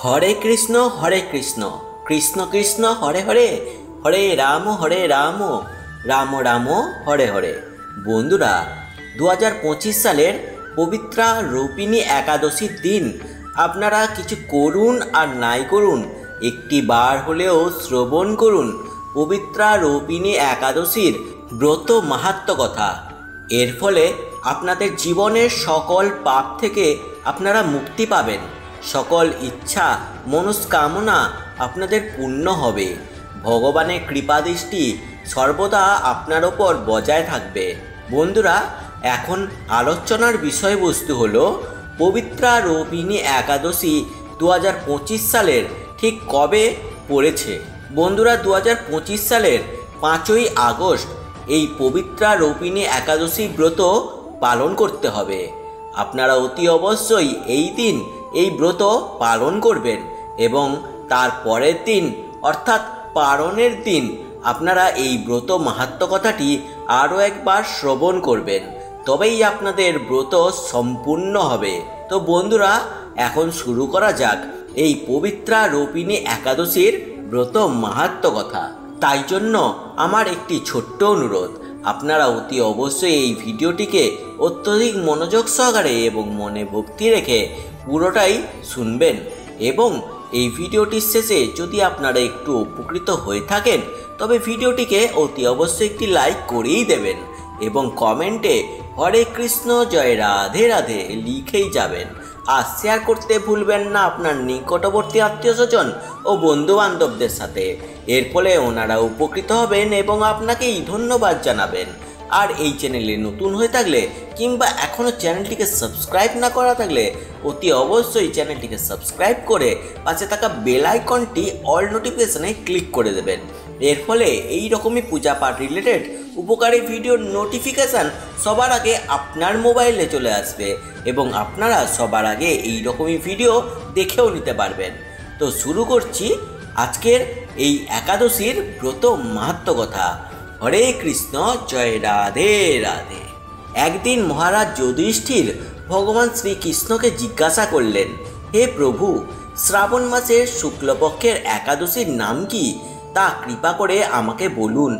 হরে কৃষ্ণ কৃষ্ণ কৃষ্ণ হরে হরে, হরে রাম রাম রাম হরে হরে। বন্ধুরা, 2025 সালের পবিত্রা রূপিণী একাদশীর দিন আপনারা কিছু করুন আর নাই করুন, একটি বার হলেও শ্রবণ করুন পবিত্রা রূপিণী একাদশীর ব্রত মাহাত্ম্য কথা। এর ফলে আপনাদের জীবনের সকল পাপ থেকে আপনারা মুক্তি পাবেন, সকল ইচ্ছা মনস্কামনা আপনাদের পূর্ণ হবে, ভগবানের কৃপাদৃষ্টি সর্বদা আপনার ওপর বজায় থাকবে। বন্ধুরা, এখন আলোচনার বিষয়বস্তু হলো পবিত্রা রূপিণী একাদশী 2025 সালের ঠিক কবে পড়েছে। বন্ধুরা, 2025 সালের 5ই আগস্ট এই পবিত্রা রূপিণী একাদশী ব্রত পালন করতে হবে। আপনারা অতি অবশ্যই এই দিন এই ব্রত পালন করবেন এবং তার পরের দিন অর্থাৎ পারণের দিন আপনারা এই ব্রত মাহাত্ম্য কথাটি আরও একবার শ্রবণ করবেন, তবেই আপনাদের ব্রত সম্পূর্ণ হবে। তো বন্ধুরা, এখন শুরু করা যাক এই পবিত্রা রূপিণী একাদশীর ব্রত মাহাত্ম্য কথা। তাই জন্য আমার একটি ছোট্ট অনুরোধ, আপনারা অতি অবশ্যই এই ভিডিওটিকে অত্যধিক মনোযোগ সহকারে এবং মনে ভক্তি রেখে পুরোটাই শুনবেন এবং এই ভিডিওটির শেষে যদি আপনারা একটু উপকৃত হয়ে থাকেন তবে ভিডিওটিকে অতি অবশ্যই একটি লাইক করেই দেবেন এবং কমেন্টে হরে কৃষ্ণ জয় রাধে রাধে লিখেই যাবেন। আর শেয়ার করতে ভুলবেন না আপনার নিকটবর্তী আত্মীয় স্বজন ও বন্ধু বান্ধবদের সাথে। এর ফলে ওনারা উপকৃত হবেন এবং আপনাকেই ধন্যবাদ জানাবেন। আর এই চ্যানেলে নতুন হয়ে থাকলে কিংবা এখনও চ্যানেলটিকে সাবস্ক্রাইব না করা থাকলে অতি অবশ্যই চ্যানেলটিকে সাবস্ক্রাইব করে পাশে থাকা বেল আইকনটি অল নোটিফিকেশনে ক্লিক করে দেবেন। এর ফলে এই রকমই পূজা পাঠ রিলেটেড উপকারী ভিডিওর নোটিফিকেশান সবার আগে আপনার মোবাইলে চলে আসবে এবং আপনারা সবার আগে এই রকমই ভিডিও দেখেও নিতে পারবেন। তো শুরু করছি আজকের এই একাদশীর ব্রত মাহাত্ম্য কথা। হরে কৃষ্ণ জয় রাধে রাধে। একদিন মহারাজ যুধিষ্ঠির ভগবান শ্রীকৃষ্ণকে জিজ্ঞাসা করলেন, হে প্রভু, শ্রাবণ মাসের শুক্লপক্ষের একাদশীর নাম কি, তা কৃপা করে আমাকে বলুন।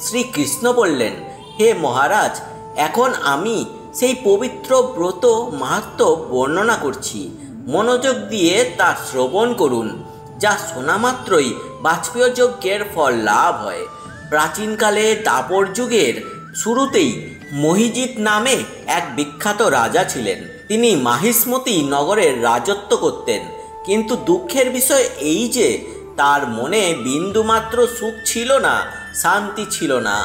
শ্রীকৃষ্ণ বললেন, হে মহারাজ, এখন আমি সেই পবিত্র ব্রত মাহাত্ম্য বর্ণনা করছি, মনোযোগ দিয়ে তা শ্রবণ করুন, যা শোনা মাত্রই বাজপেয় যজ্ঞের ফল লাভ হয়। প্রাচীনকালে দাপর যুগের শুরুতেই মহিজিৎ নামে এক বিখ্যাত রাজা ছিলেন। তিনি মাহিষ্মতি নগরের রাজত্ব করতেন, কিন্তু দুঃখের বিষয় এই যে তার মনে বিন্দুমাত্র সুখ ছিল না, শান্তি ছিল না।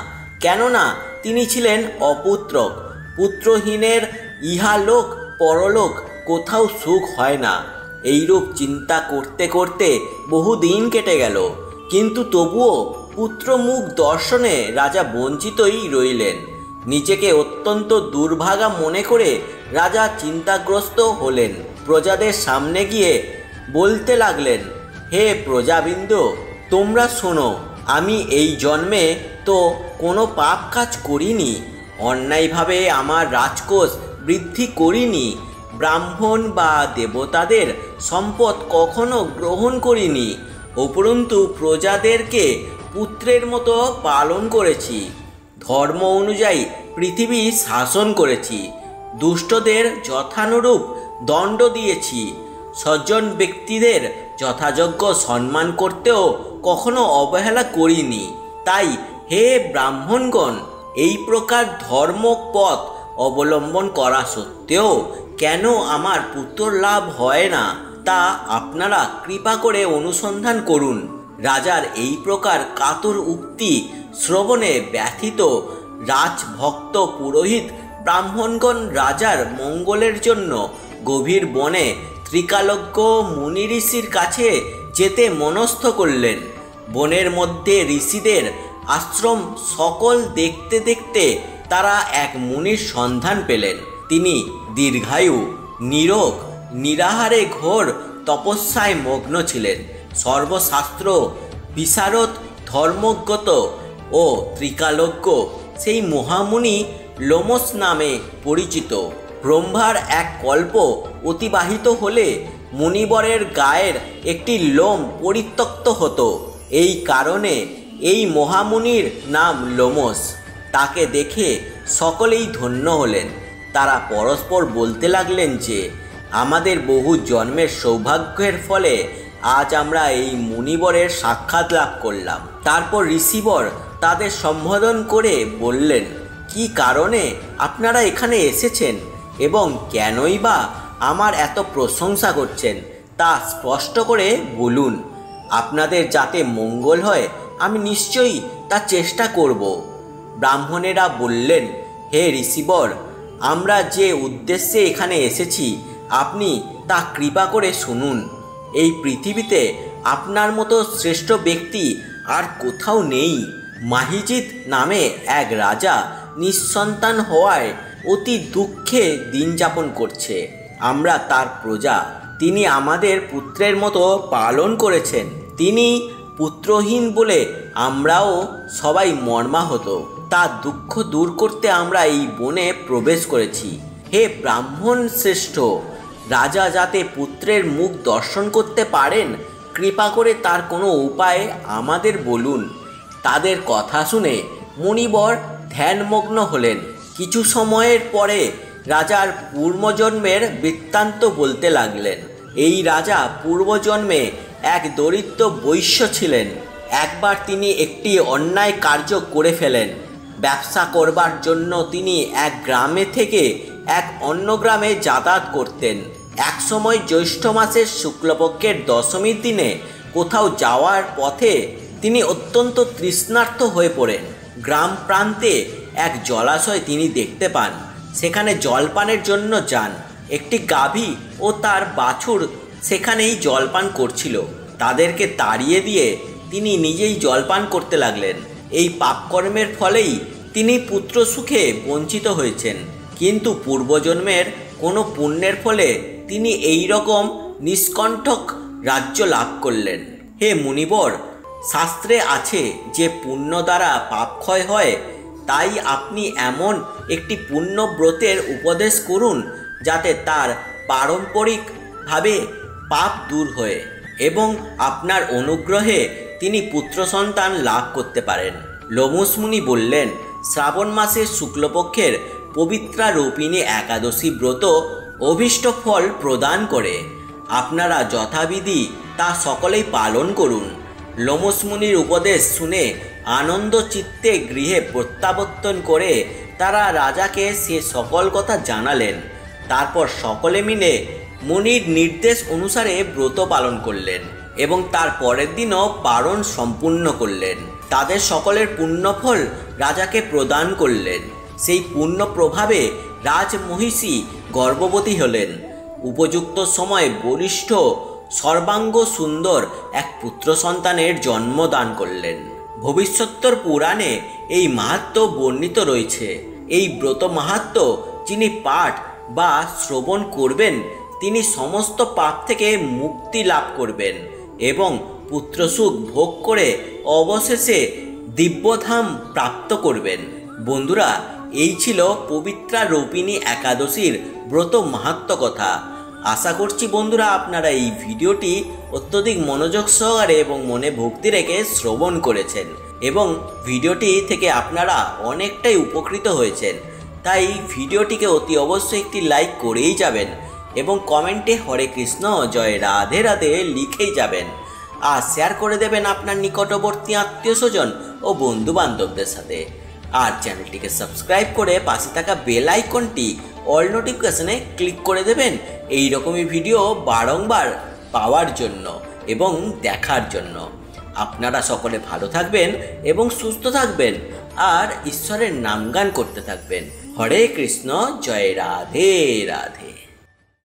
কেননা তিনি ছিলেন অপুত্রক। পুত্রহীনের ইহালোক পরলোক কোথাও সুখ হয় না। এইরূপ চিন্তা করতে করতে বহুদিন কেটে গেল, কিন্তু তবুও পুত্রমুখ দর্শনে রাজা বঞ্চিতই রইলেন। নিজেকে অত্যন্ত দুর্ভাগা মনে করে রাজা চিন্তাগ্রস্ত হলেন। প্রজাদের সামনে গিয়ে বলতে লাগলেন, হে প্রজাবৃন্দ, তোমরা শোনো, আমি এই জন্মে তো কোনো পাপ কাজ করিনি, অন্যায়ভাবে আমার রাজকোষ বৃদ্ধি করিনি, ব্রাহ্মণ বা দেবতাদের সম্পদ কখনো গ্রহণ করিনি, উপরন্তু প্রজাদেরকে পুত্রের মতো পালন করেছি, ধর্ম অনুযায়ী পৃথিবী শাসন করেছি, দুষ্টদের যথানুরূপ দণ্ড দিয়েছি, সজ্জন ব্যক্তিদের যথাযোগ্য সম্মান করতেও কখনো অবহেলা করিনি। তাই হে ব্রাহ্মণগণ, এই প্রকার ধর্মপথ অবলম্বন করা সত্ত্বেও কেন আমার পুত্র লাভ হয় না, তা আপনারা কৃপা করে অনুসন্ধান করুন। রাজার এই প্রকার কাতর উক্তি শ্রবণে ব্যথিত রাজভক্ত পুরোহিত ব্রাহ্মণগণ রাজার মঙ্গলের জন্য গভীর বনে ত্রিকালজ্ঞ মুনি ঋষির কাছে যেতে মনস্থ করলেন। বনের মধ্যে ঋষিদের আশ্রম সকল দেখতে দেখতে তারা এক মুনির সন্ধান পেলেন। তিনি দীর্ঘায়ু, নীরোগ, নিরাহারে ঘোর তপস্যায় মগ্ন ছিলেন। সর্বশাস্ত্র বিশারদ, ধর্মজ্ঞত ও ত্রিকালজ্ঞ সেই মহামুনি লোমস নামে পরিচিত। ব্রহ্মার এক কল্প অতিবাহিত হলে মুনিবরের গায়ের একটি লোম পরিত্যক্ত হতো। এই কারণে এই মহামুনির নাম লোমশ। তাকে দেখে সকলেই ধন্য হলেন। তারা পরস্পর বলতে লাগলেন যে আমাদের বহু জন্মের সৌভাগ্যের ফলে আজ আমরা এই মুনিবরের সাক্ষাৎ লাভ করলাম। তারপর ঋষিবর তাদের সম্বোধন করে বললেন, কি কারণে আপনারা এখানে এসেছেন এবং কেনই বা আমার এত প্রশংসা করছেন তা স্পষ্ট করে বলুন। আপনাদের যাতে মঙ্গল হয় আমি নিশ্চয়ই তা চেষ্টা করব। ব্রাহ্মণেরা বললেন, হে ঋষিবর, আমরা যে উদ্দেশ্যে এখানে এসেছি আপনি তা কৃপা করে শুনুন। এই পৃথিবীতে আপনার মতো শ্রেষ্ঠ ব্যক্তি আর কোথাও নেই। মাহিজিৎ নামে এক রাজা নিঃসন্তান হওয়ায় অতি দুঃখে দিন যাপন করছে। আমরা তার প্রজা। তিনি আমাদের পুত্রের মতো পালন করেছেন। তিনি পুত্রহীন বলে আমরাও সবাই মর্মাহত। তার দুঃখ দূর করতে আমরা এই বনে প্রবেশ করেছি। হে ব্রাহ্মণ শ্রেষ্ঠ, রাজা যাতে পুত্রের মুখ দর্শন করতে পারেন কৃপা করে তার কোনো উপায় আমাদের বলুন। তাদের কথা শুনে মুনিবর ধ্যানমগ্ন হলেন। কিছু সময়ের পরে রাজার পূর্বজন্মের বৃত্তান্ত বলতে লাগলেন। এই রাজা পূর্বজন্মে এক দরিদ্র বৈশ্য ছিলেন। একবার তিনি একটি অন্যায় কার্য করে ফেলেন। ব্যবসা করবার জন্য তিনি এক গ্রামে থেকে এক অন্য গ্রামে যাতায়াত করতেন। এক সময় জ্যৈষ্ঠ মাসের শুক্লপক্ষের দশমীর দিনে কোথাও যাওয়ার পথে তিনি অত্যন্ত তৃষ্ণার্ত হয়ে পড়েন। গ্রাম প্রান্তে এক জলাশয় তিনি দেখতে পান। সেখানে জলপানের জন্য যান। একটি গাভী ও তার বাছুর সেখানেই জলপান করছিল। তাদেরকে তাড়িয়ে দিয়ে তিনি নিজেই জলপান করতে লাগলেন। এই পাপকর্মের ফলেই তিনি পুত্র সুখে বঞ্চিত হয়েছেন। কিন্তু পূর্বজন্মের কোনো পুণ্যের ফলে তিনি এই রকম নিষ্কণ্ঠক রাজ্য লাভ করলেন। হে মুনিবর, শাস্ত্রে আছে যে পুণ্য দ্বারা পাপ ক্ষয় হয়। তাই আপনি এমন একটি পুণ্যব্রতের উপদেশ করুন যাতে তার পারম্পরিকভাবে পাপ দূর হয়ে এবং আপনার অনুগ্রহে তিনি পুত্র সন্তান লাভ করতে পারেন। লোমশ মুনি বললেন, শ্রাবণ মাসের শুক্লপক্ষের পবিত্রা রূপিণী একাদশী ব্রত অভীষ্ট ফল প্রদান করে। আপনারা যথাবিধি তা সকলেই পালন করুন। লোমশ মুনির উপদেশ শুনে আনন্দ চিত্তে গৃহে প্রত্যাবর্তন করে তারা রাজাকে সে সকল কথা জানালেন। তারপর সকলে মিলে মুনির নির্দেশ অনুসারে ব্রত পালন করলেন এবং তার পরের দিনও পালন সম্পূর্ণ করলেন। তাদের সকলের পুণ্যফল রাজাকে প্রদান করলেন। সেই পুণ্য প্রভাবে রাজমহিষী গর্ভবতী হলেন। উপযুক্ত সময়ে বলিষ্ঠ সর্বাঙ্গ সুন্দর এক পুত্র সন্তানের জন্ম দান করলেন। ভবিষ্যত্তর পুরাণে এই মাহাত্ম্য বর্ণিত রয়েছে। এই ব্রত মাহাত্ম্য যিনি পাঠ বা শ্রবণ করবেন তিনি সমস্ত পাপ থেকে মুক্তি লাভ করবেন এবং পুত্রসুখ ভোগ করে অবশেষে দিব্যধাম প্রাপ্ত করবেন। বন্ধুরা, এই ছিল পবিত্রা রূপিণী একাদশীর ব্রত মাহাত্ম্য কথা। আশা করছি বন্ধুরা আপনারা এই ভিডিওটি অত্যধিক মনোযোগ সহকারে এবং মনে ভক্তি রেখে শ্রবণ করেছেন এবং ভিডিওটি থেকে আপনারা অনেকটাই উপকৃত হয়েছেন। তাই ভিডিওটিকে অতি অবশ্যই একটি লাইক করেই যাবেন এবং কমেন্টে হরে কৃষ্ণ জয় রাধে রাধে লিখেই যাবেন আর শেয়ার করে দেবেন আপনার নিকটবর্তী আত্মীয় স্বজন ও বন্ধু বান্ধবদের সাথে। আর চ্যানেলটিকে সাবস্ক্রাইব করে পাশে থাকা বেল আইকনটি অল নোটিফিকেশনে ক্লিক করে দেবেন এই রকমই ভিডিও বারংবার পাওয়ার জন্য এবং দেখার জন্য। আপনারা সকলে ভালো থাকবেন এবং সুস্থ থাকবেন আর ঈশ্বরের নামগান করতে থাকবেন। হরে কৃষ্ণ জয় রাধে রাধে।